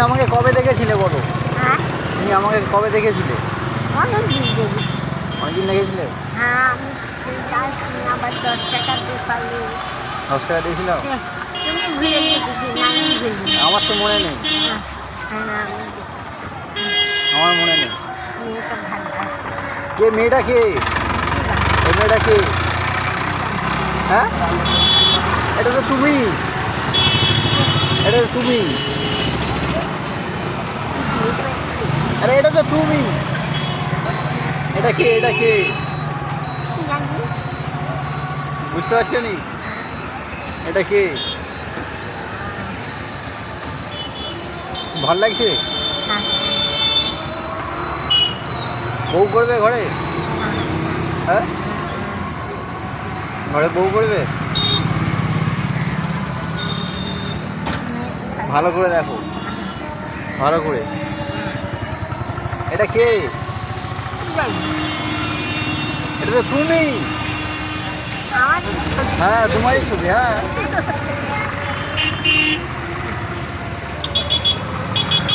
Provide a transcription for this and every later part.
আমাকে কবে দেখেছিলে বলো? হ্যাঁ তুমি আমাকে কবে দেখেছিলে? অনেকদিন দেখেছি। অনেকদিন দেখেছিলে? হ্যাঁ আমি সেই যাই তুমি আবার 10 টাকা দেখালে। 10 টাকা দিয়েছিলাম? তুমি ভুলে গেছি কি না আমি ভুলি। আমার তো মনে নেই। হ্যাঁ হ্যাঁ আমি আমার মনে নেই। মেয়েটা ভালো আছে। কে মেয়েটা কে? এই মেয়েটা কে? হ্যাঁ এটা তো তুমি, এটা তো তুমি, বিয়ে করেছি আরে এটা তো তুমি। এটা কে? এটা কে? কি জানি। বুঝতে পারছো নি? এটা কে? ভাল লাগছে? হ্যাঁ বউ করবে ঘরে? হ্যাঁ ঘরে বউ করবে? ভালো করে দেখো, ভালো করে। এটা কে? কি জানি এটা তো তুমি। আমাদের হ্যাঁ তোমারই ছবি। হ্যাঁ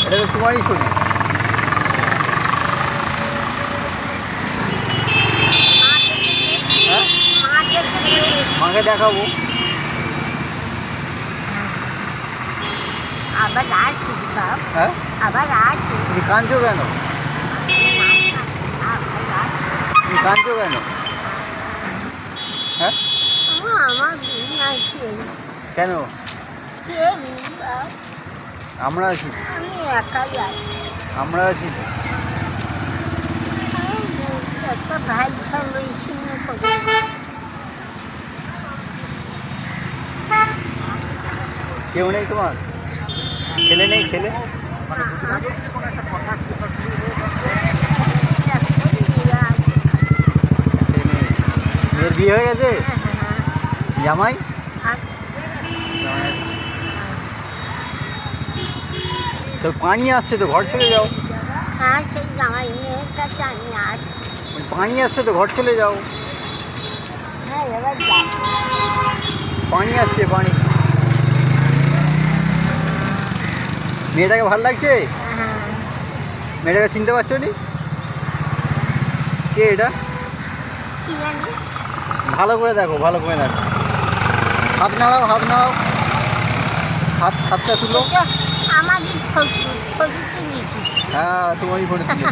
এটা তো তোমারই ছবি। হ্যাঁ মাকে দেখাবো। আবার আসিস বাপ হ্যাঁ আবার আসিস তুমি কাঁদছো কেন? আবার আসিস তুমি কাঁদছো কেন? হ্যাঁ আমার দিন আছে কেন? সে বাপ আমরা আছি, আমি একাই আছি আমরা আছি তো। একটা ভাই ছিল সিনে করে কেউ নেই তোমার? ছেলে নেই? ছেলে মেয়ের বিয়ে হয়ে গেছে? জামাই? তো পানি আসছে তো, ঘর চলে যাও। হ্যাঁ সেই জামাই মেয়ের কাছে আমি আসছি পানি আসছে তো, ঘর চলে যাও। হ্যাঁ এবার যাই পানি আসছে, পানি। মেয়েটাকে ভালো লাগছে? হ্যাঁ মেয়েটাকে চিনতে পারছো নি? কে এটা? কি জানি ভালো করে দেখো, ভালো করে দেখো। হাত নাড়াও, হাত নাড়াও, হাতটা তুলো। আমার ফটো তুলেছিস হ্যাঁ তোমারই ফোনে তুলে।